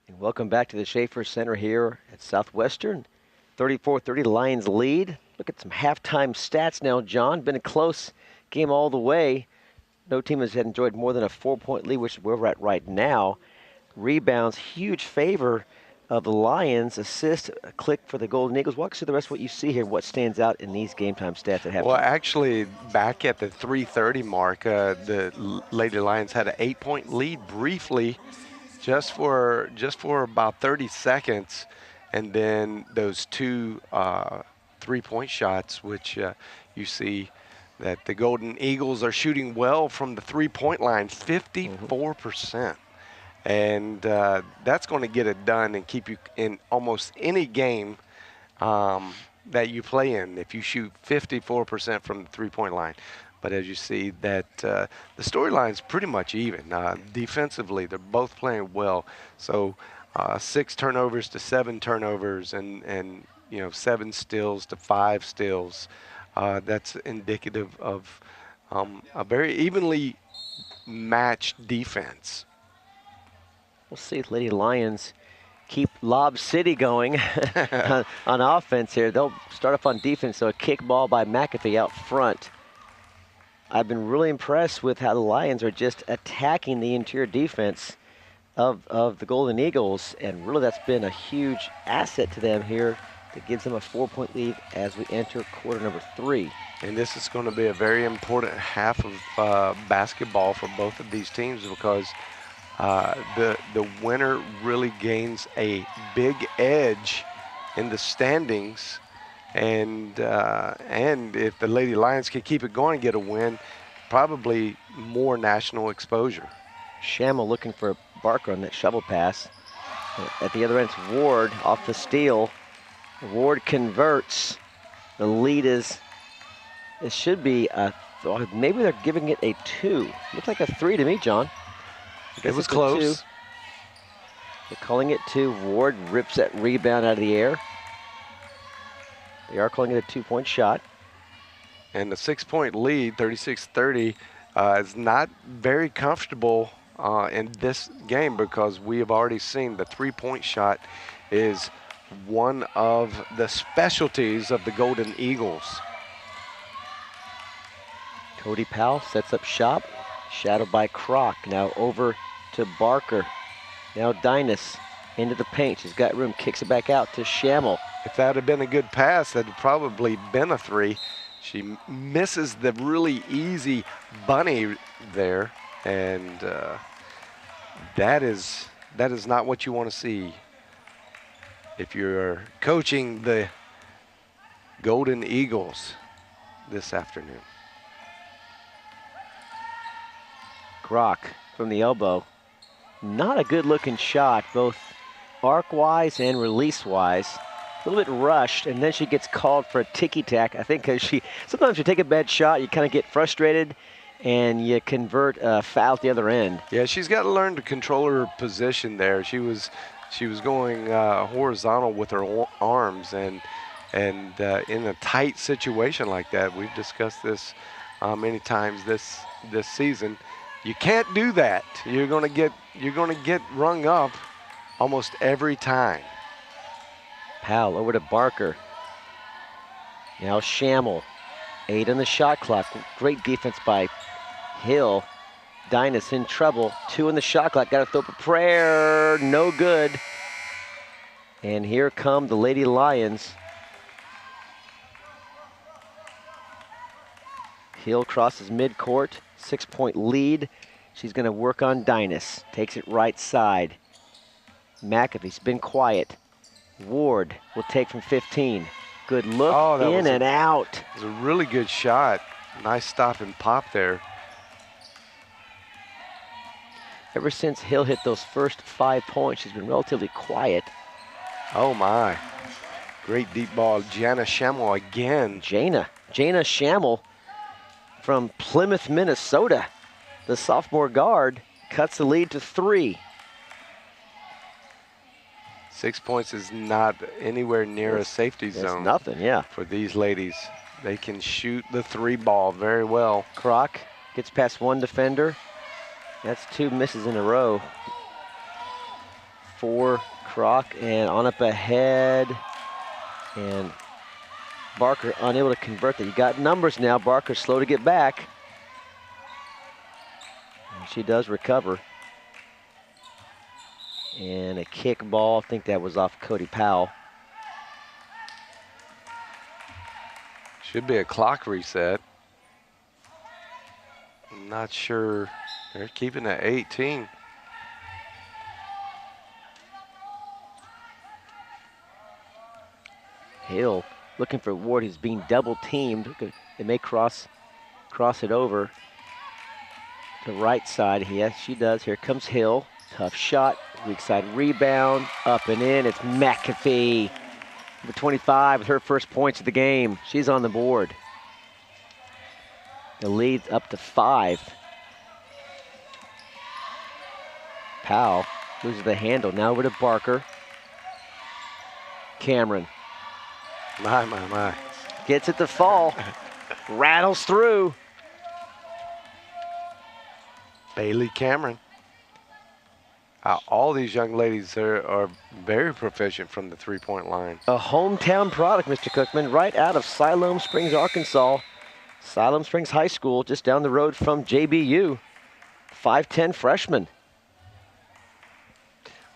And welcome back to the Schaefer Center here at Southwestern. 34-30 Lions lead. Look at some halftime stats now, John. Been a close game all the way. No team has enjoyed more than a 4-point lead, which is where we're at right now. Rebounds, huge favor of the Lions. Assist, a click for the Golden Eagles. Walk us through the rest of what you see here, what stands out in these game time stats at halftime. Well, actually, back at the 3:30 mark, the Lady Lions had an 8-point lead briefly, just for about 30 seconds, and then those two 3-point shots, which you see that the Golden Eagles are shooting well from the 3-point line, 54%. And that's going to get it done and keep you in almost any game that you play in if you shoot 54% from the 3-point line. But as you see, that the storyline's pretty much even. Defensively, they're both playing well. So 6 turnovers to 7 turnovers, and 7 steals to 5 steals. That's indicative of a very evenly matched defense. We'll see if Lady Lions keep Lob City going on offense here. They'll start off on defense, so a kick ball by McAfee out front. I've been really impressed with how the Lions are just attacking the interior defense of the Golden Eagles, and really that's been a huge asset to them here that gives them a 4-point lead as we enter quarter number 3. And this is going to be a very important half of basketball for both of these teams, because the winner really gains a big edge in the standings, and if the Lady Lions can keep it going and get a win, probably more national exposure. Schammel looking for Barker on that shovel pass. At the other end, it's Ward off the steal. Ward converts. The lead is, it should be maybe they're giving it a 2. Looks like a 3 to me, John. It was close. They're calling it 2. Ward rips that rebound out of the air. They are calling it a 2-point shot. And the 6-point lead, 36-30, is not very comfortable in this game, because we have already seen the 3-point shot is one of the specialties of the Golden Eagles. Cody Powell sets up shop. Shadowed by Kroc. Now over to Barker. Now Dynas into the paint. She's got room. Kicks it back out to Schammel. If that had been a good pass, that would probably been a 3. She misses the really easy bunny there, and that is not what you want to see if you're coaching the Golden Eagles this afternoon. Kroc from the elbow. Not a good looking shot, both arc-wise and release-wise. A little bit rushed, and then she gets called for a ticky-tack. I think because sometimes you take a bad shot, you kind of get frustrated, and you convert a foul at the other end. Yeah, she's got to learn to control her position there. She was going horizontal with her arms, and in a tight situation like that, we've discussed this many times this season. You can't do that. You're gonna get rung up almost every time. Powell over to Barker. Now Schammel. 8 on the shot clock. Great defense by Hill. Dynas in trouble. 2 on the shot clock. Got to throw up a prayer. No good. And here come the Lady Lions. Hill crosses midcourt. 6-point lead. She's going to work on Dynas. Takes it right side. McAfee's been quiet. Ward will take from 15. Good look, in and out. It was a really good shot. Nice stop and pop there. Ever since Hill hit those first 5 points, she's been relatively quiet. Oh my. Great deep ball. Jana Schammel again. Jana Schammel from Plymouth, Minnesota. The sophomore guard cuts the lead to 3. 6 points is not anywhere near a safety zone. Nothing, yeah. For these ladies. They can shoot the 3 ball very well. Kroc gets past one defender. That's 2 misses in a row. for Kroc, and on up ahead. And Barker unable to convert that. You got numbers now. Barker slow to get back. And she does recover. And a kick ball. I think that was off Cody Powell. Should be a clock reset. I'm not sure. They're keeping it 18. Hill looking for Ward. He's being double teamed. They may cross it over to the right side. Yes, she does. Here comes Hill. Tough shot. Weak side rebound. Up and in. It's McAfee. The 25 with her first points of the game. She's on the board. The lead's up to 5. Powell loses the handle. Now over to Barker. Cameron. My. Gets it to fall. Rattles through. Bailey Cameron. All these young ladies are very proficient from the three-point line. A hometown product, Mr. Cookman, right out of Siloam Springs, Arkansas. Siloam Springs High School, just down the road from JBU. 5'10" freshman.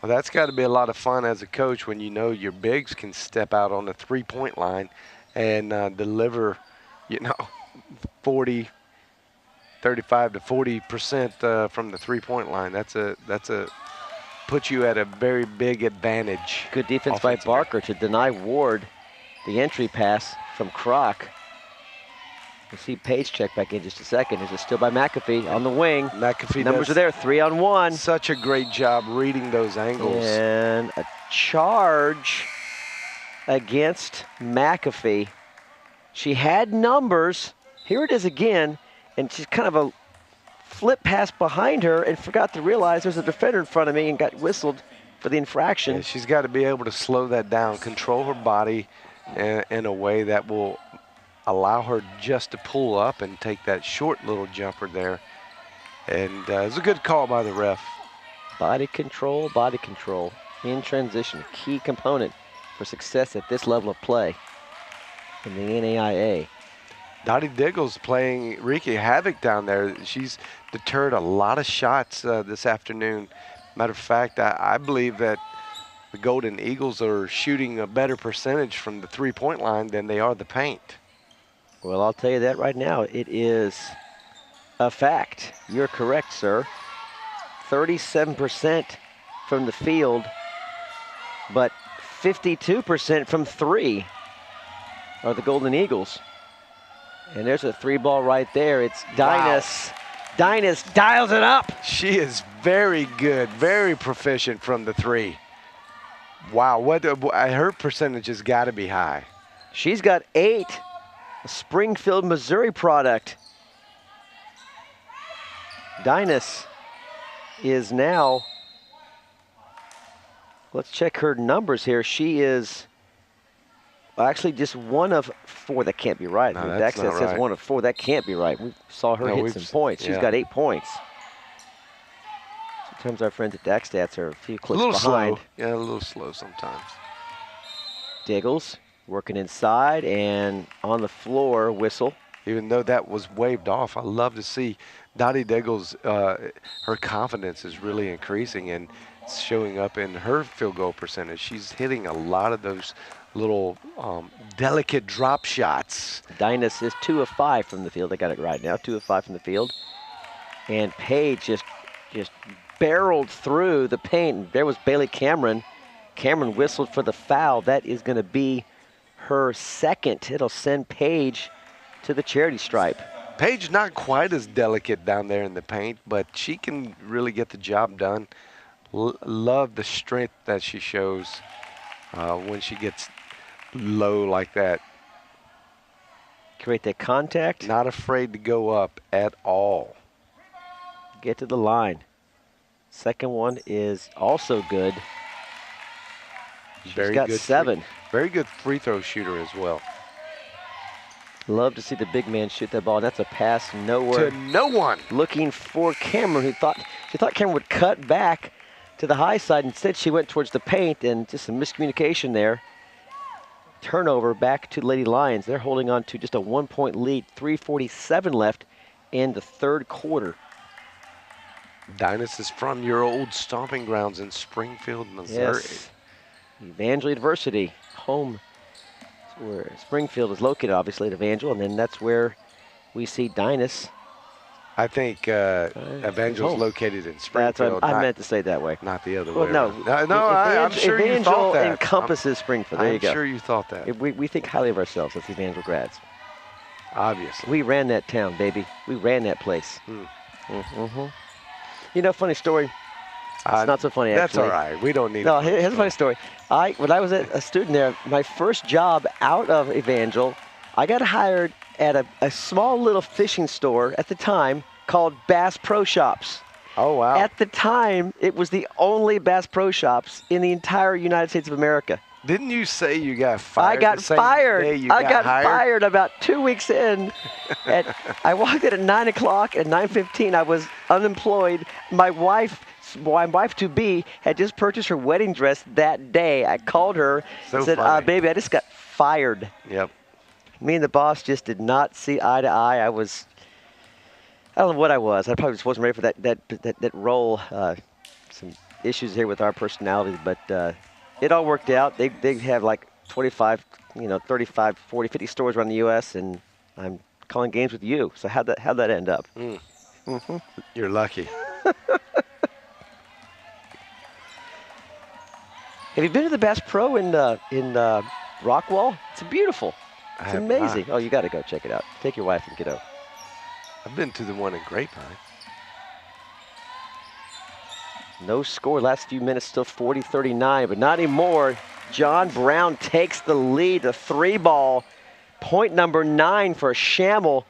Well, that's got to be a lot of fun as a coach when you know your bigs can step out on the three-point line and deliver, 35 to 40% from the three-point line. That's a puts you at a very big advantage. Good defense by Barker to deny Ward the entry pass from Kroc. We'll see Page check back in just a second. Is it still by McAfee on the wing? McAfee Numbers are there, 3-on-1. Such a great job reading those angles. And a charge against McAfee. She had numbers. Here it is again. And she's kind of a flip pass behind her and forgot to realize there's a defender in front of me and got whistled for the infraction. Yeah, she's got to be able to slow that down, control her body in a way that will allow her just to pull up and take that short little jumper there. And it's a good call by the ref. Body control in transition, a key component for success at this level of play in the NAIA. Dottie Diggle's wreaking havoc down there. She's deterred a lot of shots this afternoon. Matter of fact, I believe that the Golden Eagles are shooting a better percentage from the three-point line than they are the paint. Well, I'll tell you that right now. It is a fact. You're correct, sir. 37% from the field, but 52% from 3 are the Golden Eagles. And there's a 3-ball right there. It's Dynas. Wow. Dynas dials it up. She is very good, very proficient from the 3. Wow, her percentage has got to be high. She's got 8. A Springfield, Missouri product. Dynas is now, let's check her numbers here. She is actually just 1 of 4. That can't be right. No, Dex says right. 1 of 4. That can't be right. We saw her hit some points. She's got 8 points. Sometimes our friends at Dex Stats are a few clicks behind. Slow. Yeah, a little slow sometimes. Diggles working inside and on the floor, whistle. Even though that was waved off, I love to see Dottie Diggles, her confidence is really increasing and showing up in her field goal percentage. She's hitting a lot of those little delicate drop shots. Dynas is 2 of 5 from the field. I got it right now, 2 of 5 from the field. And Page just barreled through the paint. There was Bailey Cameron. Cameron whistled for the foul. That is going to be her second. It'll send Page to the charity stripe. Page not quite as delicate down there in the paint, but she can really get the job done. Love the strength that she shows when she gets low like that. Create that contact. Not afraid to go up at all. Get to the line. Second one is also good. She's got 7. Very good free throw shooter as well. Love to see the big man shoot that ball. That's a pass nowhere. To no one. Looking for Cameron, she thought Cameron would cut back to the high side. Instead, she went towards the paint, and just some miscommunication there. Turnover back to Lady Lions. They're holding on to just a 1-point lead. 3:47 left in the third quarter. Dynas is from your old stomping grounds in Springfield, Missouri. Yes. Evangel University, home where Springfield is located, obviously, at Evangel, and then that's where we see Dynas. I think Evangel's located in Springfield. That's what I meant to say it that way. Not the other Well, way. no, I'm sure you thought that. Evangel encompasses Springfield. There you go. I'm sure you thought that. We think highly of ourselves as Evangel grads. Obviously. We ran that town, baby. We ran that place. You know, funny story. It's not so funny, that's actually. all right. We don't need. No, here's a funny story. When I was a student there, my first job out of Evangel, I got hired at a small little fishing store at the time called Bass Pro Shops. Oh, wow. At the time, it was the only Bass Pro Shops in the entire United States of America. Didn't you say you got fired? I got fired. I got hired? fired about 2 weeks in. I walked in at 9 o'clock. At 9:15, I was unemployed. My wife-to-be had just purchased her wedding dress that day. I called her and said, baby, I just got fired. Yep. Me and the boss just did not see eye to eye. I don't know what I was. I probably just wasn't ready for that role. Some issues here with our personalities, but it all worked out. They have like 25, 35, 40, 50 stores around the U.S., and I'm calling games with you. So how'd that end up? You're lucky. Have you been to the Bass Pro in Rockwall? It's beautiful. It's amazing. Oh, you got to go check it out. Take your wife and kiddo. I've been to the one in Grapevine. No score. Last few minutes still 40-39, but not anymore. John Brown takes the lead. The 3-ball. Point number 9 for Schammel.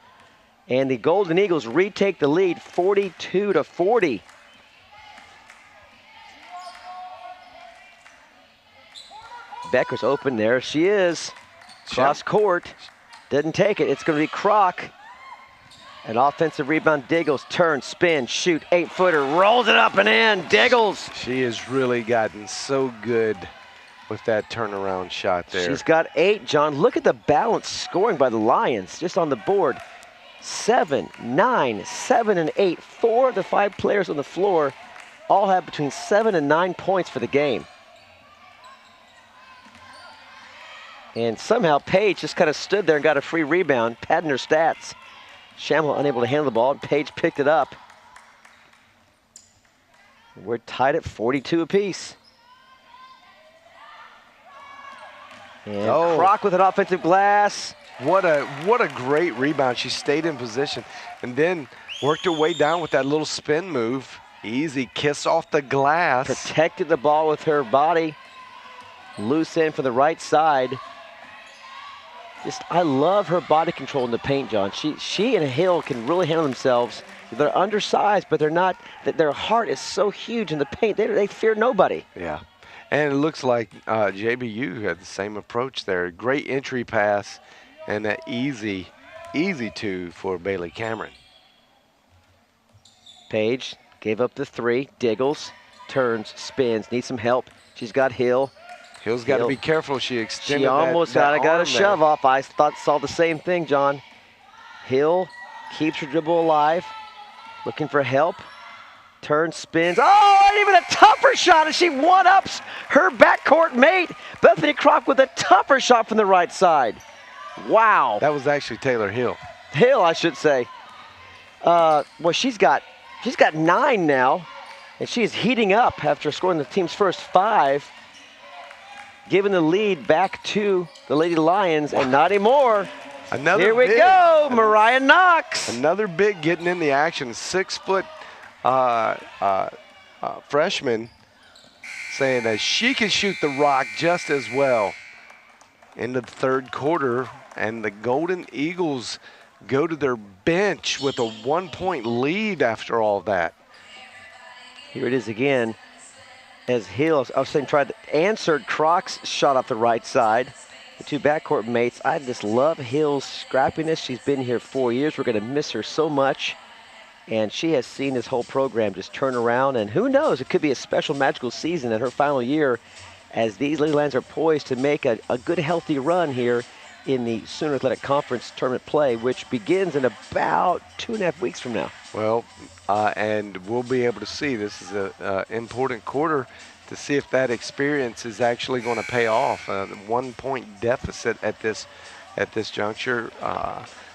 And the Golden Eagles retake the lead 42-40. Becker's open there. She is. Cross court. Didn't take it. It's going to be Kroc. An offensive rebound. Diggles, turn, spin, shoot, 8-footer, rolls it up and in. Diggles. She has really gotten so good with that turnaround shot there. She's got 8, John. Look at the balance scoring by the Lions just on the board. 7, 9, 7, and 8. 4 of the 5 players on the floor all have between 7 and 9 points for the game. And somehow Paige just kind of stood there and got a free rebound, padding her stats. Schammel unable to handle the ball, and Paige picked it up. We're tied at 42 apiece. And Kroc with an offensive glass. What a great rebound. She stayed in position and then worked her way down with that little spin move. Easy kiss off the glass. Protected the ball with her body. Loose end for the right side. I love her body control in the paint, John. She and Hill can really handle themselves. They're undersized, but they're not. Their heart is so huge in the paint. They fear nobody. Yeah, and it looks like JBU had the same approach there. Great entry pass, and that easy two for Bailey Cameron. Paige gave up the 3. Diggles, turns, spins, needs some help. She's got Hill. Hill's got to be careful. She extended She almost got a shove off. I saw the same thing, John. Hill keeps her dribble alive, looking for help. Turns, spins. Oh, and even a tougher shot as she one-ups her backcourt mate. Bethany Kroc with a tougher shot from the right side. Wow. That was actually Taylor Hill. Hill, I should say. Well, she's got 9 now, and she's heating up after scoring the team's first 5. Giving the lead back to the Lady Lions, and not anymore. Here we go, Mariah Knox. Another big getting in the action. 6-foot freshman saying that she can shoot the rock just as well. Into the third quarter, and the Golden Eagles go to their bench with a 1-point lead after all that. Here it is again. As Hill, answered Kroc's shot off the right side. The 2 backcourt mates. I just love Hill's scrappiness. She's been here 4 years. We're going to miss her so much. And she has seen this whole program just turn around, and who knows, it could be a special magical season in her final year as these Lady Lions are poised to make a good, healthy run here in the Sooner Athletic Conference tournament play, which begins in about 2.5 weeks from now. Well, and we'll be able to see. This is an important quarter to see if that experience is actually going to pay off. 1 point deficit at this juncture.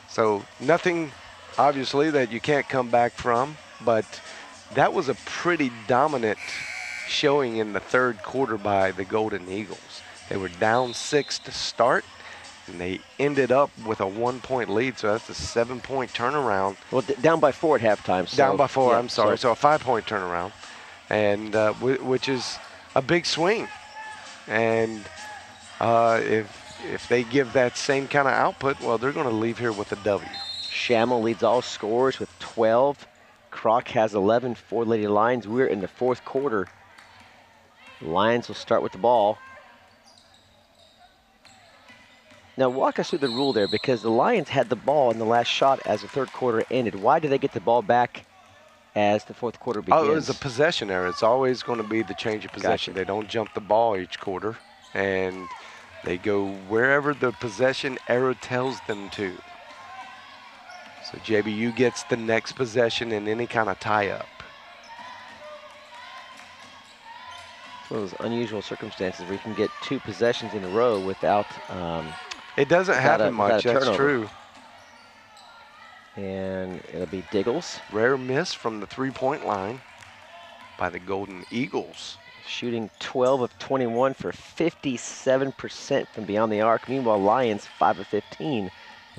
So nothing, obviously, that you can't come back from. But that was a pretty dominant showing in the third quarter by the Golden Eagles. They were down 6 to start, and they ended up with a 1 point lead, so that's a 7 point turnaround. Well, down by 4 at halftime. So, down by 4, yeah, I'm sorry. So a 5 point turnaround, and which is a big swing. And if they give that same kind of output, well, they're going to leave here with a W. Schammel leads all scorers with 12. Kroc has 11 for Lady Lions. We're in the fourth quarter. Lions will start with the ball. Now walk us through the rule there, because the Lions had the ball in the last shot as the third quarter ended. Why did they get the ball back as the fourth quarter begins? Oh, it was a possession error. It's always going to be the change of possession. Gotcha. They don't jump the ball each quarter, and they go wherever the possession arrow tells them to. So JBU gets the next possession in any kind of tie-up. It's one of those unusual circumstances where you can get 2 possessions in a row without it doesn't happen much, that's true. And it'll be Diggles. Rare miss from the 3-point line by the Golden Eagles. Shooting 12 of 21 for 57% from beyond the arc. Meanwhile, Lions 5 of 15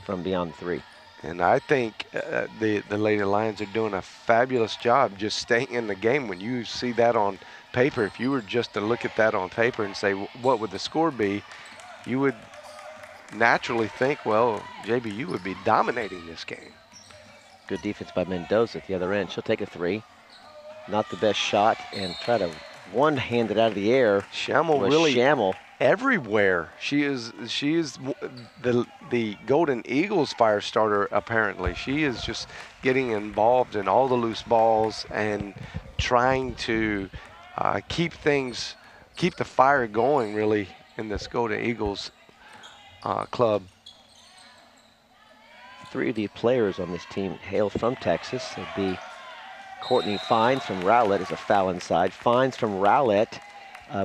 from beyond the 3. And I think the Lady Lions are doing a fabulous job just staying in the game. When you see that on paper, if you were just to look at that on paper and say, what would the score be, you would naturally think, well, JBU would be dominating this game. Good defense by Mendoza at the other end. She'll take a 3. Not the best shot, and try to one-hand it out of the air. Schammel really Schammel. Everywhere. She is the Golden Eagles fire starter, apparently. She is just getting involved in all the loose balls and trying to keep the fire going, really, in this Golden Eagles club. 3 of the players on this team hail from Texas. It'd be Courtney Fines from Rowlett is a foul inside. Fines from Rowlett.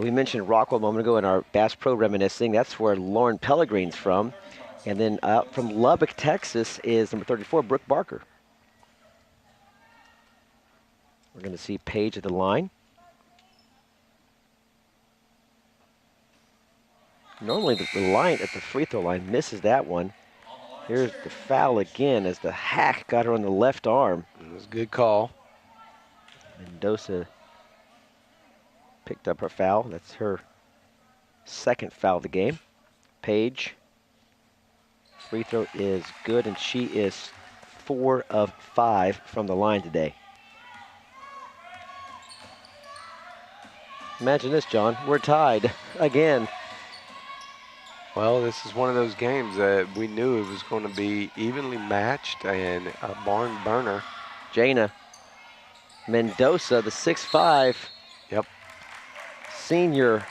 We mentioned Rockwell a moment ago in our Bass Pro reminiscing. That's where Lauren Pellegrin's from. And then from Lubbock, Texas is number 34, Brooke Barker. We're going to see Paige at the line. Normally the line at the free throw line misses that one. Here's the foul again as the hack got her on the left arm. It was a good call. Mendoza picked up her foul. That's her second foul of the game. Paige, free throw is good, and she is 4 of 5 from the line today. Imagine this, John. We're tied again. Well, this is one of those games that we knew it was going to be evenly matched and a barn burner. Jana Mendoza, the 6'5". Yep. Senior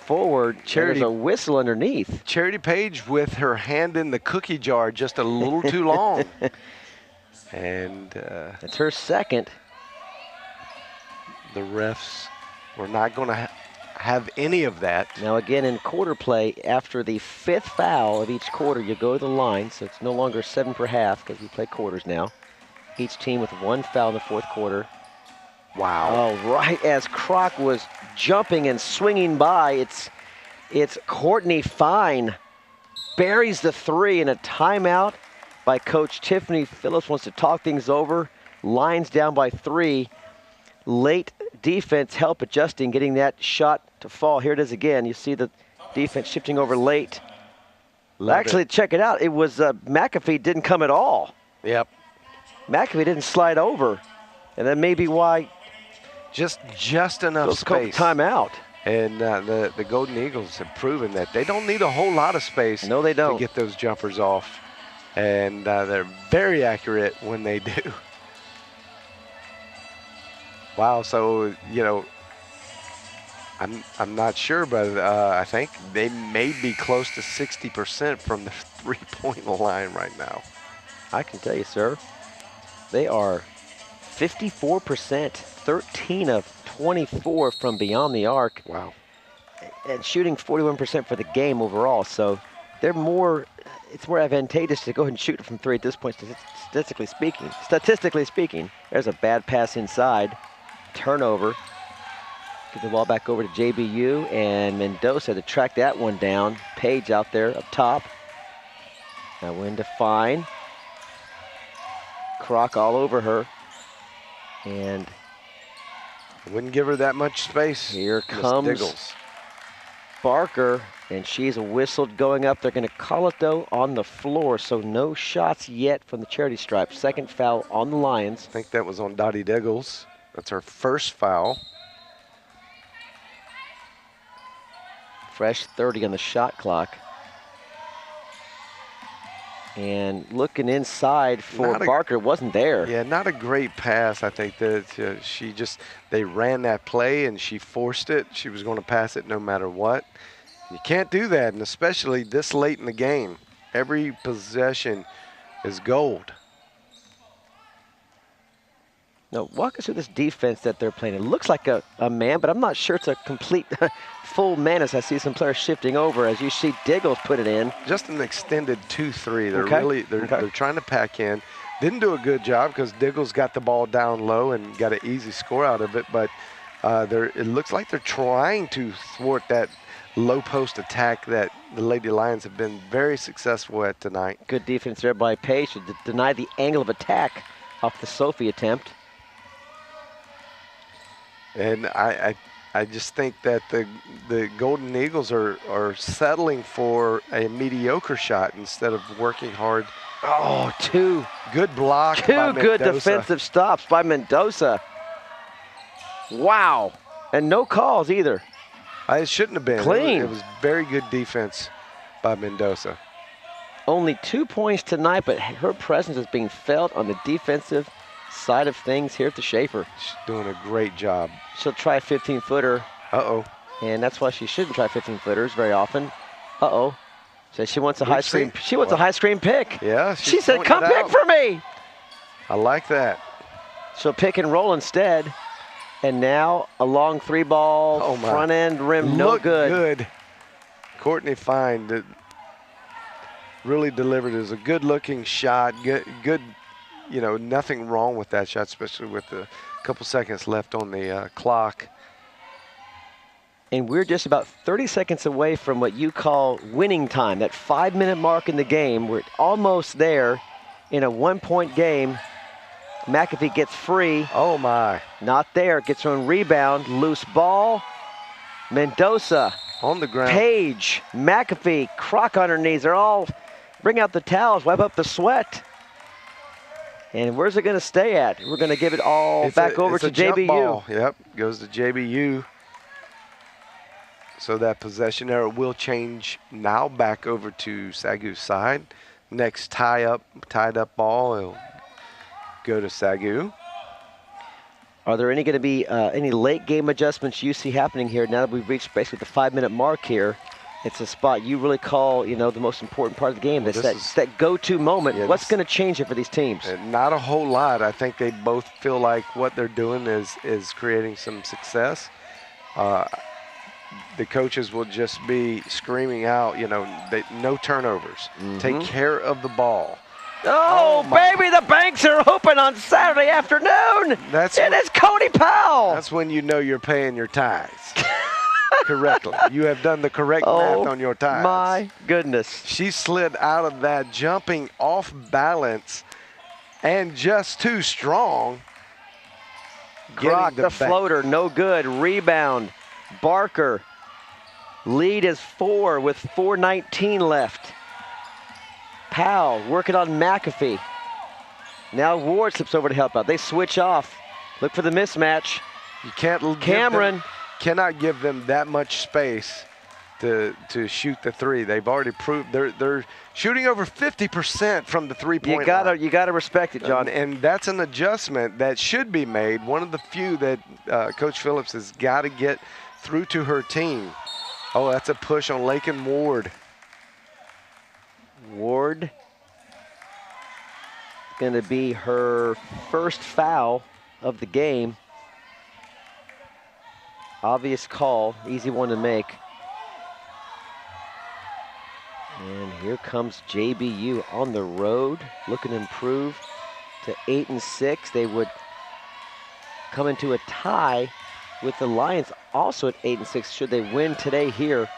forward. There's a whistle underneath. Charity Page with her hand in the cookie jar just a little too long. And it's her second. The refs were not going to have any of that. Now again, in quarter play, after the 5th foul of each quarter, you go to the line, so it's no longer 7 per half because we play quarters now. Each team with 1 foul in the 4th quarter. Wow. Oh, right as Kroc was jumping and swinging by, it's Courtney Fine. Buries the 3 in a timeout by Coach Tiffany Phillips. Wants to talk things over. Lions down by 3. Late defense help adjusting, getting that shot to fall. Here it is again. You see the defense shifting over late. Actually, check it out. It was McAfee didn't come at all. Yep. McAfee didn't slide over. And that may be why just enough space. Timeout. And the Golden Eagles have proven that they don't need a whole lot of space. No, they don't. To get those jumpers off. And they're very accurate when they do. Wow. So, I'm not sure, but I think they may be close to 60% from the 3-point line right now. I can tell you, sir, they are 54%, 13 of 24 from beyond the arc, Wow. and shooting 41% for the game overall. So they're it's more advantageous to go ahead and shoot from three at this point, statistically speaking. Statistically speaking, there's a bad pass inside, turnover. Get the ball back over to JBU, and Mendoza to track that one down. Page out there up top. Now win to find. Croc all over her. And Wouldn't give her that much space. here Miss comes Diggles. Barker, and she's whistled going up. They're going to call it, though, on the floor, so no shots yet from the charity stripe. Second foul on the Lions. I think that was on Dottie Diggles. That's her first foul. Fresh 30 on the shot clock. And looking inside for Barker, wasn't there. Yeah, not a great pass. I think that they ran that play and she forced it. She was going to pass it no matter what. You can't do that, and especially this late in the game. Every possession is gold. Now, walk us through this defense that they're playing. It looks like a man, but I'm not sure it's a complete full man as I see some players shifting over as you see Diggles put it in. Just an extended 2-3. They're Okay. they're trying to pack in. Didn't do a good job because Diggles got the ball down low and got an easy score out of it, but it looks like they're trying to thwart that low post attack that the Lady Lions have been very successful at tonight. Good defense there by Page to deny the angle of attack off the Sophie attempt. And I just think that the Golden Eagles are settling for a mediocre shot instead of working hard. Oh, two good block. Two good defensive stops by Mendoza. Wow. And no calls either. It shouldn't have been. Clean. It was very good defense by Mendoza. Only 2 points tonight, but her presence is being felt on the defensive side of things here at the Schaefer. She's doing a great job. She'll try a 15-footer. Uh-oh. And that's why she shouldn't try 15-footers very often. Uh-oh. So she wants a high screen. She wants a high screen pick. Yeah. She said, "Come pick for me." I like that. She'll pick and roll instead. And now a long three ball, front end rim, no good. Courtney Fine really delivered. It was a good looking shot. Good, nothing wrong with that shot, especially with a couple seconds left on the clock. And we're just about 30 seconds away from what you call winning time, that 5-minute mark in the game. We're almost there in a 1-point game. McAfee gets free. Oh, my. Not there. Gets her own rebound. Loose ball. Mendoza. On the ground. Page. McAfee. Croc on her knees. They're all bring out the towels. Wipe up the sweat. And where's it going to stay at? We're going to give it all back over to JBU. Ball. Yep. Goes to JBU. So that possession error will change now back over to SAGU's side. Next tied up ball, it'll go to SAGU. Are there going to be any late game adjustments you see happening here now that we've reached basically the 5-minute mark here? It's a spot you really call, the most important part of the game. Well, That's that go-to moment. Yeah, what's going to change it for these teams? Not a whole lot. I think they both feel like what they're doing is creating some success. The coaches will just be screaming out, no turnovers. Take care of the ball. Oh, baby, the banks are open on Saturday afternoon. It is Cody Powell. That's when you know you're paying your tithes correctly. You have done the correct math on your tithes. My goodness. She slid out of that jumping off balance and just too strong. Croc, the floater, no good. Rebound. Barker. Lead is 4 with 4:19 left. Powell working on McAfee. Now Ward slips over to help out. They switch off. Look for the mismatch. You can't. Cameron cannot give them that much space to shoot the three. They've already proved they're shooting over 50% from the three-point line. You gotta respect it, John. And that's an adjustment that should be made. One of the few that Coach Phillips has got to get through to her team. Oh, that's a push on Lakin Ward. Ward going to be her first foul of the game. Obvious call, easy one to make. And here comes JBU on the road, looking to improve to 8-6. They would come into a tie with the Lions also at 8-6 should they win today here.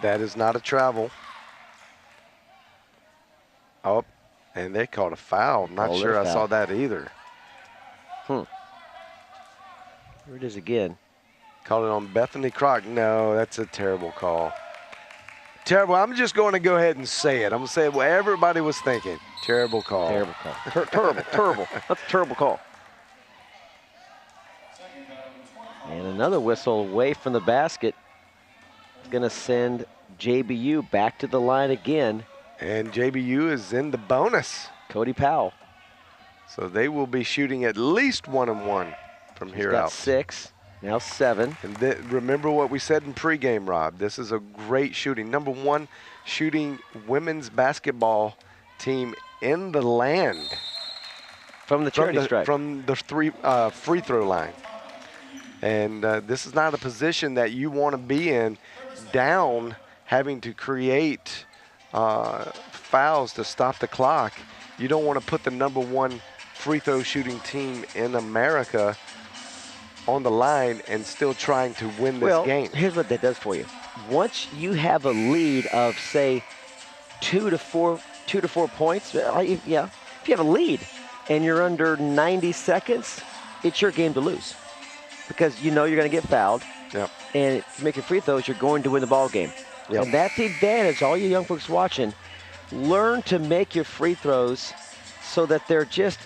That is not a travel. Oh, and they called a foul. Not sure I saw that either. Here it is again. Called it on Bethany Crock. No, that's a terrible call. Terrible. I'm just going to go ahead and say it. I'm going to say what everybody was thinking. Terrible call. Terrible call. Terrible. That's a terrible call. And another whistle away from the basket. It's going to send JBU back to the line again. And JBU is in the bonus. Cody Powell. So they will be shooting at least 1-1 from here out. 6, now 7. And remember what we said in pregame, Rob. This is a great shooting. Number 1 shooting women's basketball team in the land. From the charity stripe. From the free throw line. And this is not a position that you want to be in, down, having to create fouls to stop the clock. You don't want to put the number 1 free throw shooting team in America on the line and still trying to win this game. Here's what that does for you. Once you have a lead of, say, 2 to 4 points, if you have a lead and you're under 90 seconds, it's your game to lose because you know you're going to get fouled. Yep. And if you make your free throws, you're going to win the ball game. Yep. And that's the advantage, all you young folks watching. Learn to make your free throws so that they're just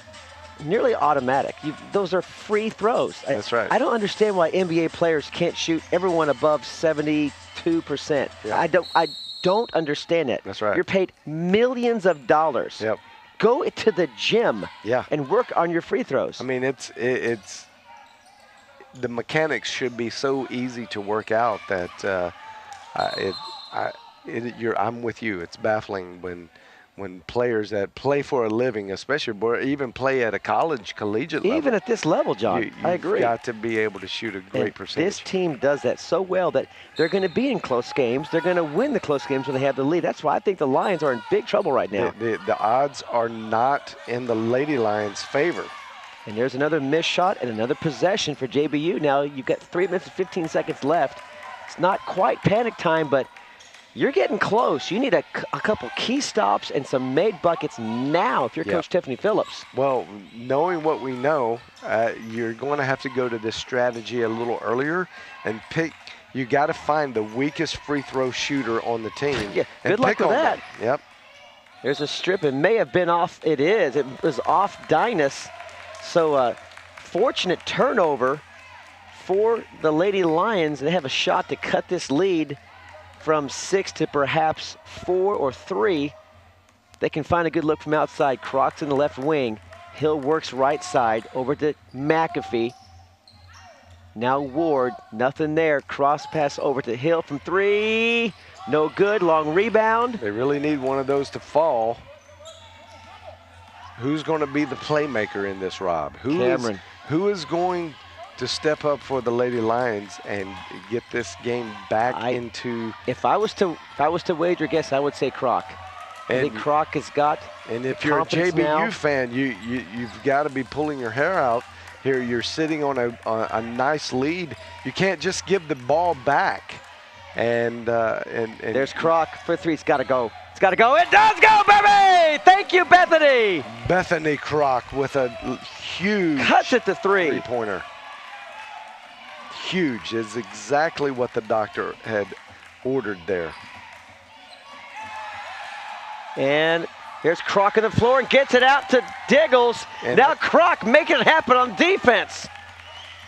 nearly automatic. Those are free throws. That's right. I don't understand why NBA players can't shoot everyone above 72%. Yep. I don't understand it. That's right. You're paid millions of dollars. Yep. Go to the gym and work on your free throws. I mean, it's the mechanics should be so easy to work out that I'm with you. It's baffling when players that play for a living, especially even play at a collegiate level. Even at this level, John, I agree. You've got to be able to shoot a great percentage. This team does that so well that they're going to be in close games. They're going to win the close games when they have the lead. That's why I think the Lions are in big trouble right now. The odds are not in the Lady Lions' favor. And there's another missed shot and another possession for JBU. Now you've got 3 minutes and 15 seconds left. It's not quite panic time, but you're getting close. You need a couple key stops and some made buckets now if you're Coach Tiffany Phillips. Well, knowing what we know, you're going to have to go to this strategy a little earlier and pick. You got to find the weakest free throw shooter on the team. Yeah, good luck with that. Them. Yep. There's a strip. It may have been off. It is. It was off Dynas. So fortunate turnover for the Lady Lions. They have a shot to cut this lead from 6 to perhaps 4 or 3. They can find a good look from outside. Croc's in the left wing. Hill works right side over to McAfee. Now Ward, nothing there. Cross pass over to Hill from 3. No good, long rebound. They really need one of those to fall. Who's going to be the playmaker in this, Rob? Cameron. Who is going to step up for the Lady Lions and get this game back into? If I was to wager a guess, I would say Croc. I think Croc has got. And if you're a JBU fan, you've got to be pulling your hair out here. You're sitting on a nice lead. You can't just give the ball back. And there's Croc for 3. It's got to go. It's got to go. It does go, baby! Thank you, Bethany. Bethany Croc with a huge cuts it to 3. Three-pointer. Huge is exactly what the doctor had ordered there. And here's Croc on the floor and gets it out to Diggles. And now Croc making it happen on defense.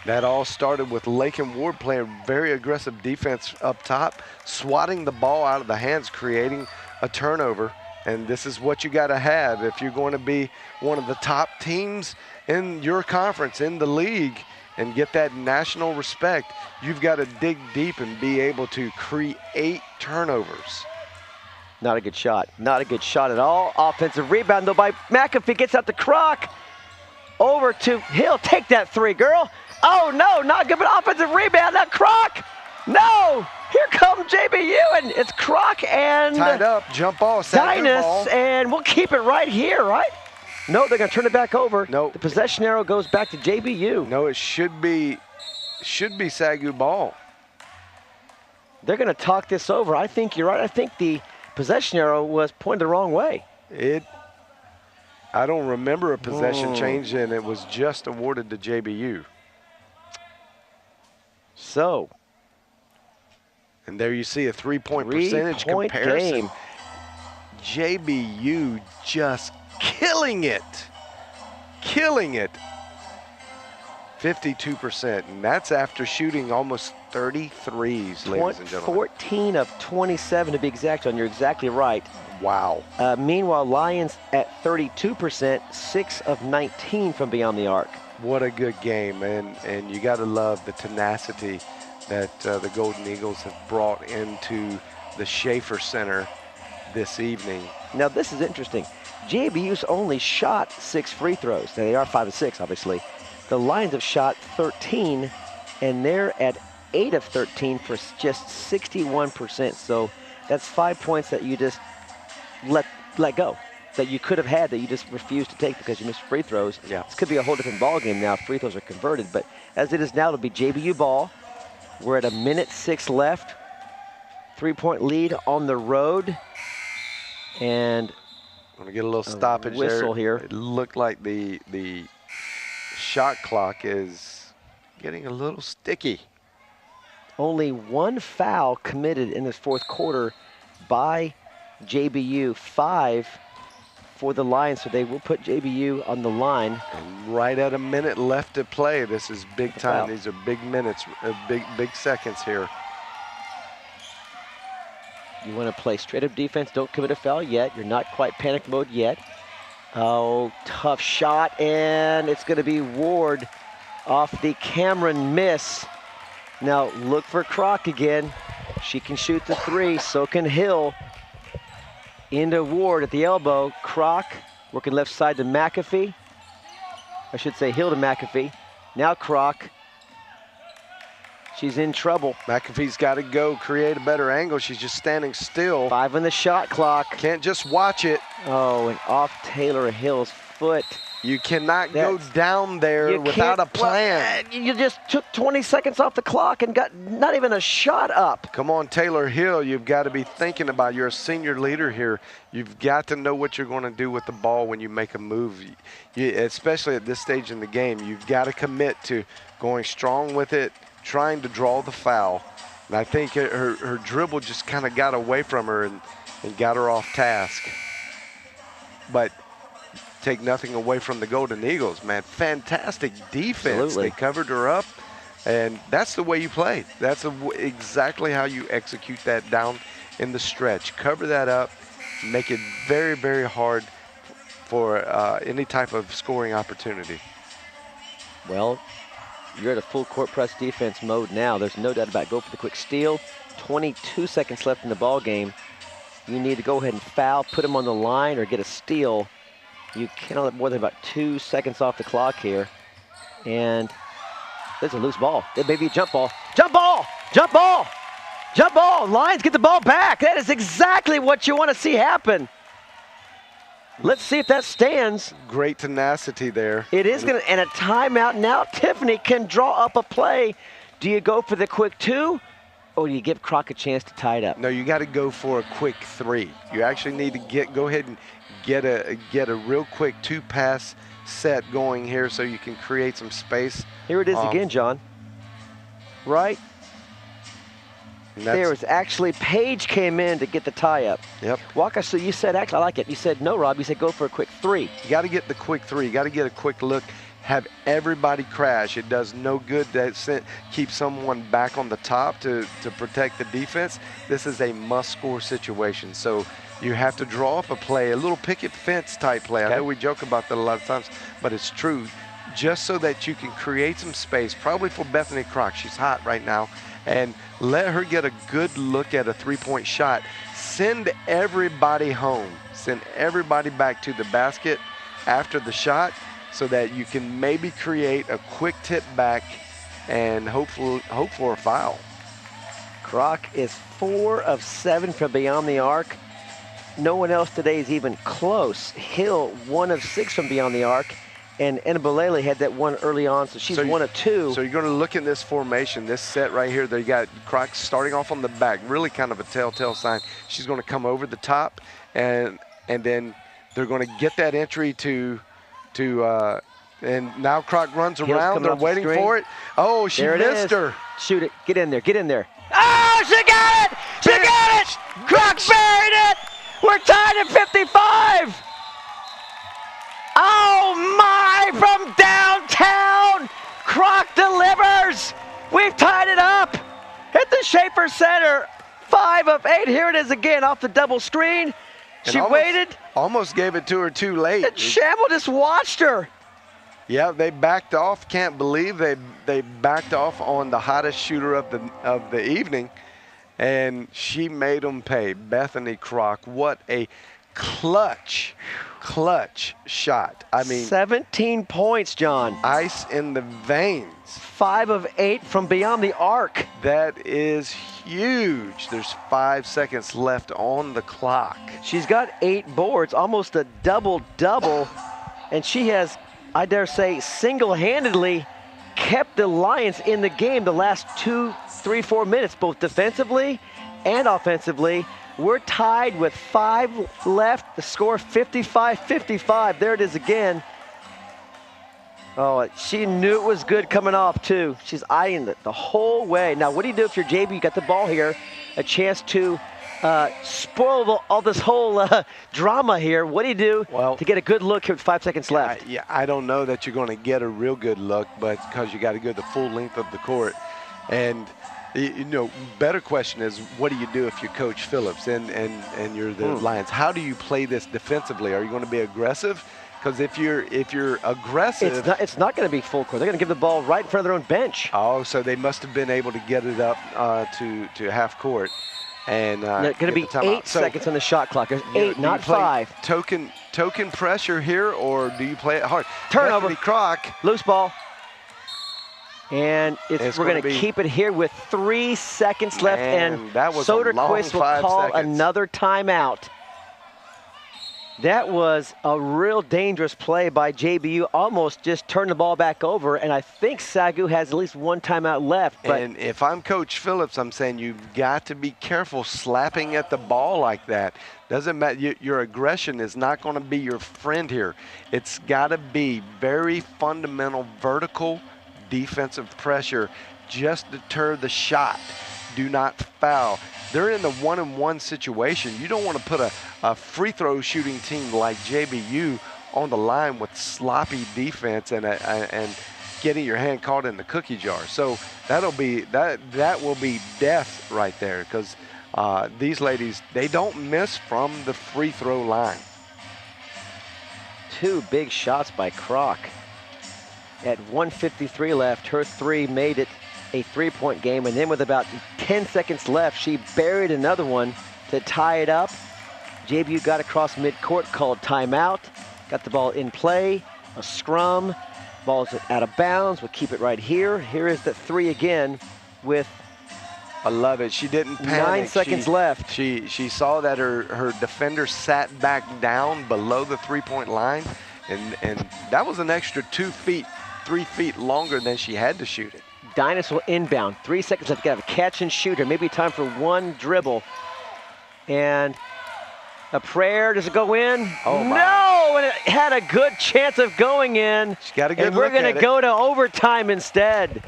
That all started with Lake and Ward playing very aggressive defense up top, swatting the ball out of the hands, creating a turnover. And this is what you got to have if you're going to be one of the top teams in your conference, in the league, and get that national respect. You've got to dig deep and be able to create turnovers. Not a good shot. Not a good shot at all. Offensive rebound, though, by McAfee. Gets out the Croc. Over to Hill. Take that three, girl. Oh, no, not good, but offensive rebound. Now Croc. No. Here comes JBU, and it's Croc and tied up, jump ball, Dynas, and we'll keep it right here, right? No, they're going to turn it back over. No. The possession arrow goes back to JBU. No, it should be SAGU ball. They're going to talk this over. I think you're right. I think the possession arrow was pointed the wrong way. I don't remember a possession change, and it was just awarded to JBU. So. And there you see a three-point percentage comparison. Game. JBU just killing it. Killing it. 52%, and that's after shooting almost 33s, ladies and gentlemen. 14 of 27 to be exact, John. You're exactly right. Wow. Meanwhile, Lions at 32%, 6 of 19 from beyond the arc. What a good game, and you got to love the tenacity that the Golden Eagles have brought into the Schaefer Center this evening. Now, this is interesting. JBU's only shot 6 free throws. Now, they are 5 of 6, obviously. The Lions have shot 13, and they're at 8 of 13 for just 61%. So that's 5 points that you just let go, that you could have had that you just refused to take because you missed free throws. Yeah. This could be a whole different ball game now if free throws are converted. But as it is now, it'll be JBU ball. We're at 1:06 left. 3-point lead on the road. And I'm going to get a little stoppage whistle here. It looked like the shot clock is getting a little sticky. Only one foul committed in this fourth quarter by JBU, 5 for the Lions, so they will put JBU on the line. And right at a minute left to play. This is big time. Foul. These are big minutes, big seconds here. You want to play straight up defense, don't commit a foul yet. You're not quite panic mode yet. Oh, tough shot, and it's going to be Ward off the Cameron miss. Now look for Croc again. She can shoot the 3, so can Hill. Into Ward at the elbow. Croc working left side to McAfee. I should say Hill to McAfee. Now Croc. She's in trouble. McAfee's got to go create a better angle. She's just standing still. 5 on the shot clock. Can't just watch it. Oh, and off Taylor Hill's foot. You cannot go down there without a plan. You just took 20 seconds off the clock and got not even a shot up. Come on, Taylor Hill. You've got to be thinking about, you're a senior leader here. You've got to know what you're going to do with the ball when you make a move. Especially at this stage in the game, you've got to commit to going strong with it, trying to draw the foul. And I think her dribble just kind of got away from her and got her off task. But take nothing away from the Golden Eagles, man. Fantastic defense. Absolutely. They covered her up, and that's the way you play. That's exactly how you execute that down in the stretch. Cover that up, make it very, very hard for any type of scoring opportunity. Well, you're at a full court press defense mode now. There's no doubt about it. Go for the quick steal. 22 seconds left in the ball game. You need to go ahead and foul, put them on the line, or get a steal. You cannot let more than about 2 seconds off the clock here. And there's a loose ball. It may be a jump ball. Jump ball! Jump ball! Jump ball! Lions get the ball back. That is exactly what you want to see happen. Let's see if that stands. Great tenacity there. It is going to, and a timeout now. Tiffany can draw up a play. Do you go for the quick 2, or do you give Croc a chance to tie it up? No, you got to go for a quick 3. You actually need to go ahead and get a real quick 2-pass set going here so you can create some space. Here it is again, John. Right? There was actually Paige came in to get the tie-up. Yep. Walker, so you said, actually, I like it. You said, no, Rob. You said, go for a quick 3. You got to get the quick 3. You got to get a quick look. have everybody crash. It does no good to keep someone back on the top to protect the defense. This is a must-score situation. So you have to draw up a play, a little picket fence type play. Okay. I know we joke about that a lot of times, but it's true. Just so that you can create some space, probably for Bethany Crock. She's hot right now. And let her get a good look at a three-point shot. Send everybody home. Send everybody back to the basket after the shot so that you can maybe create a quick tip back and hope for a foul. Crock is 4 of 7 from beyond the arc. No one else today is even close. Hill, 1 of 6 from beyond the arc. And Enabalele had that one early on, so she's 1 of 2. So you're going to look in this formation, this set right here. They got Crock starting off on the back, really kind of a telltale sign. She's going to come over the top, and then they're going to get that entry and now Crock runs around. They're waiting for it. Oh, she missed her. Shoot it. Get in there. Get in there. Oh, she got it! She got it! Crock buried it! We're tied at 55! Oh my, from downtown, Crock delivers. We've tied it up at the Schaefer Center. 5 of 8, here it is again off the double screen. She waited. Almost gave it to her too late. And Shamble just watched her. Yeah, they backed off. Can't believe they backed off on the hottest shooter of the evening, and she made them pay. Bethany Crock, what a clutch shot. I mean, 17 points, John. Ice in the veins. 5 of 8 from beyond the arc. That is huge. There's 5 seconds left on the clock. She's got 8 boards, almost a double-double, and she has, I dare say, single-handedly kept the Lions in the game the last 2, 3, 4 minutes, both defensively and offensively. We're tied with 5 left. The score 55-55. There it is again. Oh, she knew it was good coming off, too. She's eyeing it the whole way. Now, what do you do if you're JB? You got the ball here, a chance to spoil all this whole drama here. What do you do to get a good look here with 5 seconds left? Yeah, I don't know that you're going to get a real good look, but because you got to go the full length of the court. And you know, better question is, what do you do if you're Coach Phillips and you're the Lions? How do you play this defensively? Are you going to be aggressive? Because if you're aggressive, it's not going to be full court. They're going to give the ball right in front of their own bench. Oh, so they must have been able to get it up to half court. And going to be 8 seconds on the shot clock. There's 8, not 5. Token pressure here, or do you play it hard? Turnover. Bethany Crock. Loose ball. And we're going to keep it here with 3 seconds left, and Soderquist will call another timeout. That was a real dangerous play by JBU. Almost just turned the ball back over, and I think SAGU has at least 1 timeout left. But and if I'm Coach Phillips, I'm saying you've got to be careful slapping at the ball like that. Doesn't matter. Your aggression is not going to be your friend here. It's got to be very fundamental vertical defensive pressure. Just deter the shot. Do not foul. They're in the 1-on-1 situation. You don't want to put a free throw shooting team like JBU on the line with sloppy defense and getting your hand caught in the cookie jar. So that will be death right there, because these ladies, they don't miss from the free throw line. 2 big shots by Crock. At 1:53 left, her 3 made it a 3-point game, and then with about 10 seconds left, she buried another one to tie it up. JBU got across midcourt, called timeout, got the ball in play, a scrum, ball's out of bounds. We'll keep it right here. Here is the 3 again with, I love it. She didn't panic. 9 seconds left. She saw that her defender sat back down below the 3-point line, and that was an extra 2 feet, 3 feet longer than she had to shoot it. Dynas will inbound. 3 seconds left to have a catch and shoot, or maybe time for 1 dribble. And a prayer. Does it go in? Oh, my. No, and it had a good chance of going in. She's got a good and we're look at going to go to overtime instead.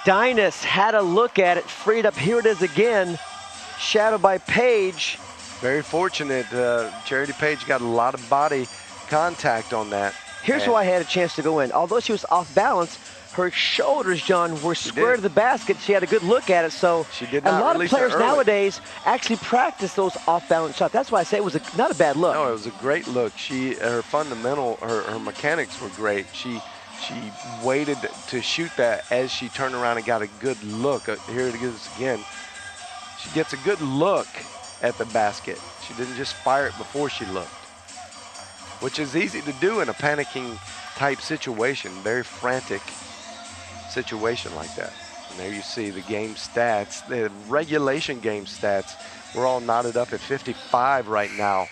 Dynas had a look at it, freed up. Here it is again, shadowed by Page. Very fortunate. Charity Page got a lot of body contact on that. Here's who I had a chance to go in. Although she was off balance, her shoulders, John, were square to the basket. She had a good look at it. So she did a not lot of release it players early. nowadays actually practice those off-balance shots. That's why I say it was not a bad look. No, it was a great look. Her fundamental, her mechanics were great. She waited to shoot that as she turned around and got a good look. Here it is again. She gets a good look at the basket. She didn't just fire it before she looked, which is easy to do in a panicking type situation, very frantic situation like that. And there you see the game stats, the regulation game stats. We're all knotted up at 55 right now.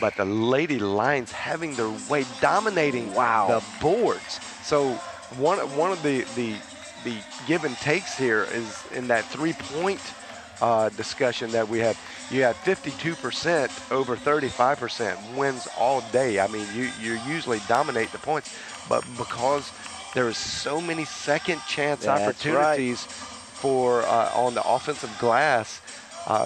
But the Lady Lions having their way, dominating the boards. So one of the give and takes here is in that three-point discussion that we have. You had 52% over 35% wins all day. I mean, you usually dominate the points, but because there is so many second chance opportunities for on the offensive glass,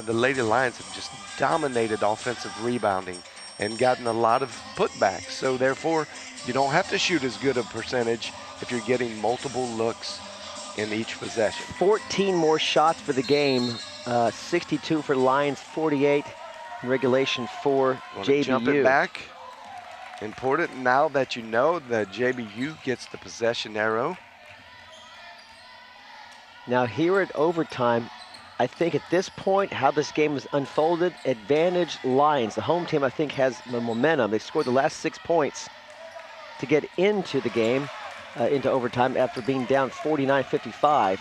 the Lady Lions have just dominated offensive rebounding and gotten a lot of putbacks. So therefore, you don't have to shoot as good a percentage if you're getting multiple looks in each possession. 14 more shots for the game. 62 for Lions, 48 in regulation for JBU. Jump it back. Important now that you know that JBU gets the possession arrow. Now here at overtime, I think at this point, how this game is unfolded, advantage Lions. The home team, I think, has the momentum. They scored the last 6 points to get into the game, into overtime after being down 49-55.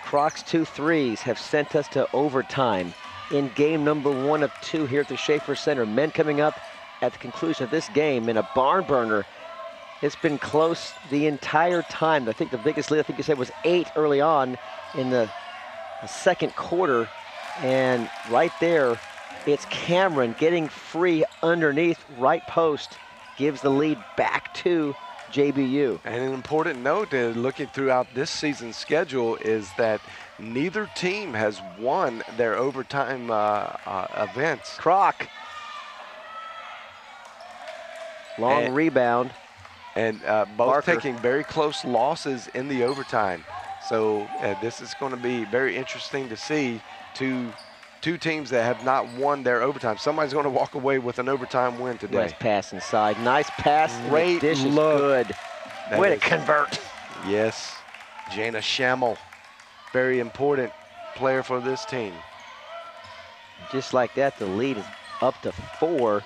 Croc's 2 threes have sent us to overtime in game number 1 of 2 here at the Schaefer Center. Men coming up at the conclusion of this game in a barn burner. It's been close the entire time. I think the biggest lead, I think you said, was 8 early on in the second quarter. And right there, it's Cameron getting free underneath right post, gives the lead back to JBU. And an important note looking throughout this season's schedule is that neither team has won their overtime events. Croc. Long rebound. And both Barker taking very close losses in the overtime. So this is going to be very interesting to see two teams that have not won their overtime. Somebody's going to walk away with an overtime win today. Nice pass inside. Nice pass. Great dish look. Is good. Way to convert. Yes. Jana Schammel, very important player for this team. Just like that, the lead is up to 4.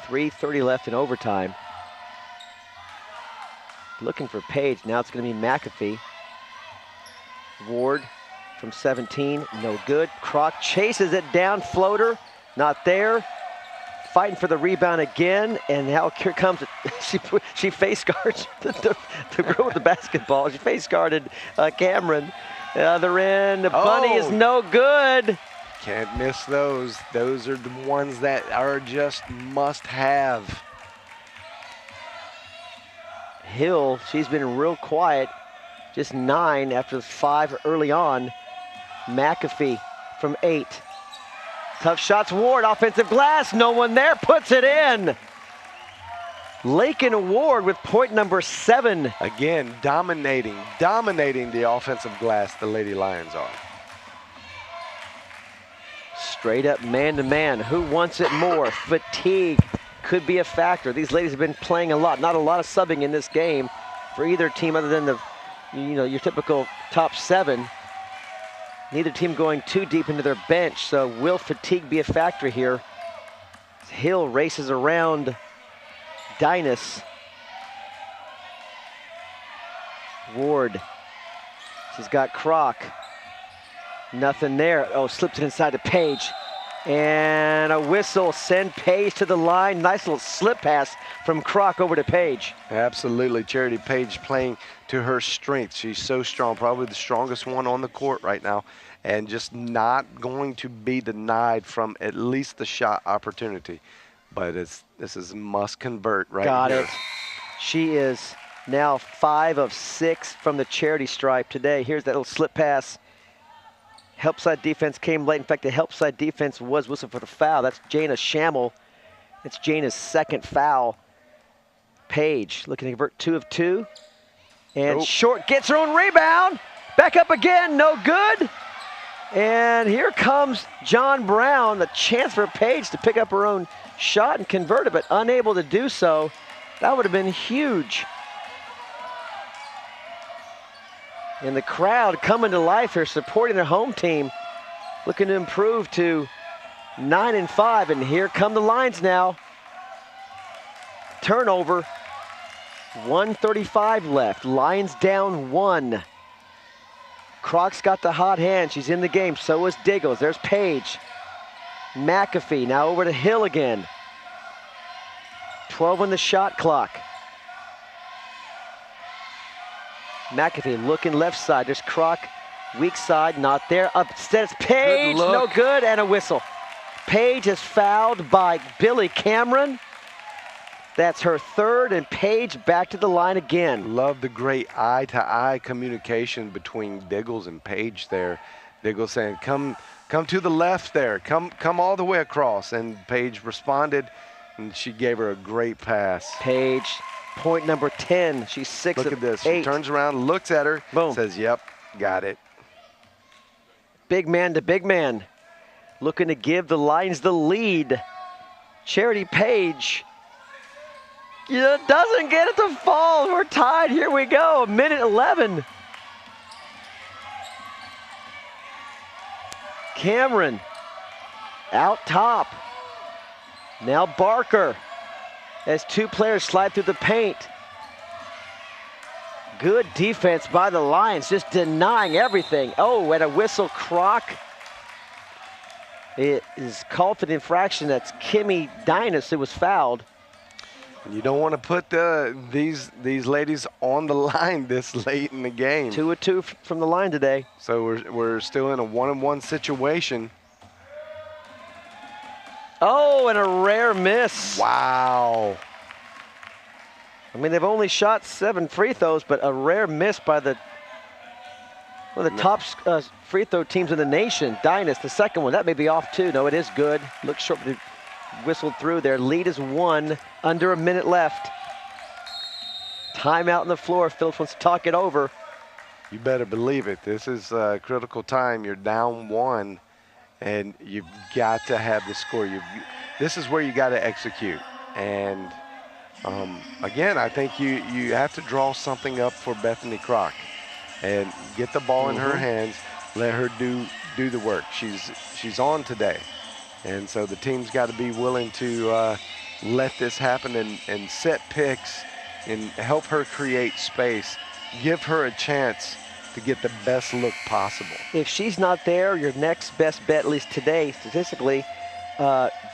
3:30 left in overtime. Looking for Page. Now it's going to be McAfee. Ward from 17, no good. Croc chases it down, floater, not there. Fighting for the rebound again, and now here comes it. She face guards the girl with the basketball. She face guarded Cameron. The other end, the bunny is no good. Can't miss those. Those are the ones that are just must have. Hill, she's been real quiet. Just 9 after 5 early on. McAfee from 8. Tough shots, Ward, offensive glass, no one there, puts it in. Lakin Ward with point number 7. Again, dominating the offensive glass, the Lady Lions are. Straight up man-to-man, who wants it more? Fatigue could be a factor. These ladies have been playing a lot. Not a lot of subbing in this game for either team other than your typical top 7. Neither team going too deep into their bench, so will fatigue be a factor here? Hill races around Dynas. Ward, she's got Croc. Nothing there. Oh, slips it inside to Page. And a whistle, send Page to the line. Nice little slip pass from Croc over to Page. Absolutely, Charity Page playing to her strength. She's so strong, probably the strongest one on the court right now, and just not going to be denied from at least the shot opportunity. But this is must convert right Got here. it. She is now 5 of 6 from the charity stripe today. Here's that little slip pass. Help side defense came late. In fact, the help side defense was whistled for the foul. That's Jana Schammel. It's Jana's 2nd foul. Page looking to convert 2 of 2. And Short gets her own rebound. Back up again, no good. And here comes John Brown, the chance for Page to pick up her own shot and convert it, but unable to do so. That would have been huge. And the crowd coming to life here, supporting their home team, looking to improve to 9-5. And here come the Lions now. Turnover. 1:35 left. Lions down 1. Croc's got the hot hand. She's in the game. So is Diggles. There's Page. McAfee now over to Hill again. 12 on the shot clock. McAfee looking left side. There's Croc. Weak side, not there. Upset, it's Page. No good, and a whistle. Page is fouled by Billy Cameron. That's her third, and Page back to the line again. Love the great eye-to-eye communication between Diggles and Page there. Diggles saying, come to the left there. Come all the way across. And Page responded, and she gave her a great pass. Page, point number 10. She's 6 of 8. Look at this. She turns around, looks at her, boom, says, yep, got it. Big man to big man. Looking to give the Lions the lead. Charity Page. Doesn't get it to fall. We're tied. Here we go. 1:11. Cameron out top. Now Barker as 2 players slide through the paint. Good defense by the Lions, just denying everything. Oh, and a whistle. Croc. It is called for the infraction. That's Kimmy Dinas who was fouled. You don't want to put these ladies on the line this late in the game. 2 of 2 from the line today. So we're still in a 1-on-1 situation. Oh, and a rare miss. Wow. I mean, they've only shot 7 free throws, but a rare miss by one of the top free throw teams in the nation. Dinas, the second one, that may be off too. No, it is good. Looks short, but it whistled through there. Lead is 1, under a minute left. Timeout on the floor. Phillips wants to talk it over. You better believe it. This is a critical time. You're down 1, and you've got to have the score. This is where you got to execute. And again, I think you have to draw something up for Bethany Croc and get the ball in her hands. Let her do the work. She's on today. And so the team's got to be willing to let this happen and set picks and help her create space. Give her a chance to get the best look possible. If she's not there, your next best bet, at least today, statistically,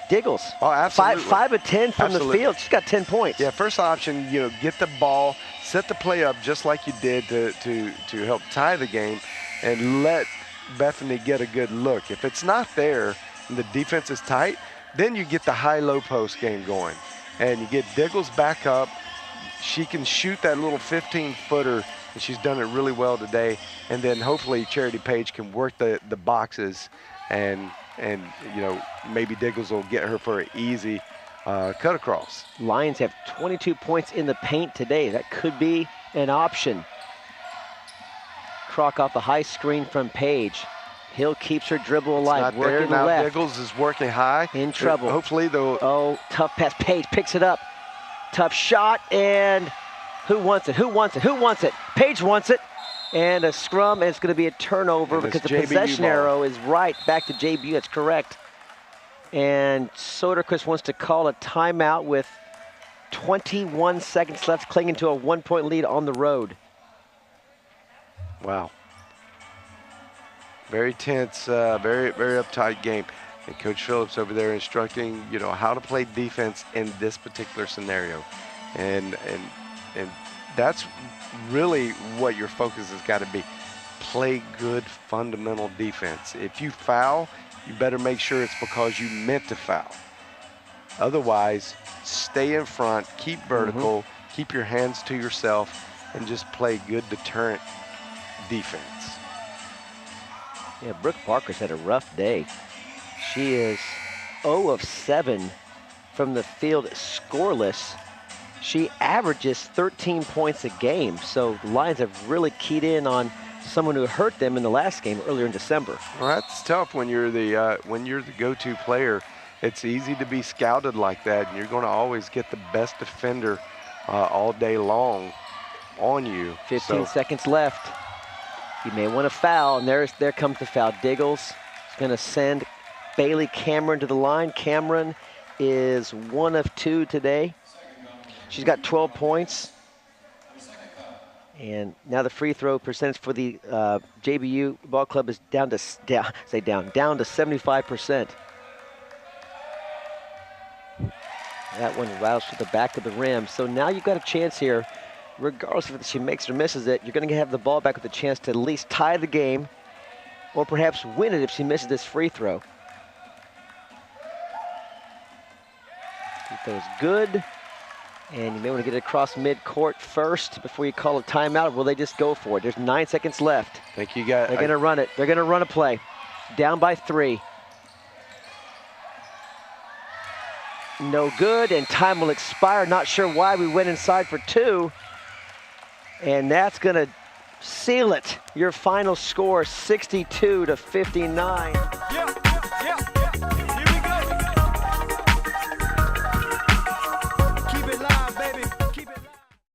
Diggles. Oh, absolutely. 5 of 10 from the field. She's got 10 points. Yeah, first option, get the ball, set the play up just like you did to help tie the game, and let Bethany get a good look. If it's not there and the defense is tight, then you get the high-low post game going. And you get Diggles back up. She can shoot that little 15-footer, and she's done it really well today. And then hopefully Charity Page can work the boxes, and maybe Diggles will get her for an easy cut across. Lions have 22 points in the paint today. That could be an option. Croc off the high screen from Page. Hill keeps her dribble alive, working now left. Diggles is working high. In trouble. Hopefully they'll... Oh, tough pass. Page picks it up. Tough shot, and who wants it? Who wants it? Who wants it? Page wants it. And a scrum, and it's going to be a turnover because the possession arrow is right back to JBU. That's correct. And Soderquist wants to call a timeout with 21 seconds left, clinging to a 1-point lead on the road. Wow. Very tense, very uptight game. And Coach Phillips over there instructing, how to play defense in this particular scenario. And that's really what your focus has got to be. Play good fundamental defense. If you foul, you better make sure it's because you meant to foul. Otherwise, stay in front, keep vertical, keep your hands to yourself, and just play good deterrent defense. Yeah, Brooke Parker's had a rough day. She is 0 of 7 from the field, scoreless. she averages 13 points a game. So the Lions have really keyed in on someone who hurt them in the last game earlier in December. Well, that's tough when you're the go-to player. It's easy to be scouted like that, and you're going to always get the best defender all day long on you. 15 seconds left. You may want to foul, and there comes the foul. Diggles is going to send Bailey Cameron to the line. Cameron is 1 of 2 today. She's got 12 points. And now the free throw percentage for the JBU ball club is down to 75%. That one roused to the back of the rim. So now you've got a chance here, regardless if she makes or misses it, you're going to have the ball back with a chance to at least tie the game or perhaps win it if she misses this free throw. Free throw is good. And you may want to get it across midcourt first before you call a timeout. Will they just go for it? There's 9 seconds left. I think you got. They're going to run it. They're going to run a play. Down by 3. No good, and time will expire. Not sure why we went inside for 2. And that's going to seal it. Your final score, 62-59.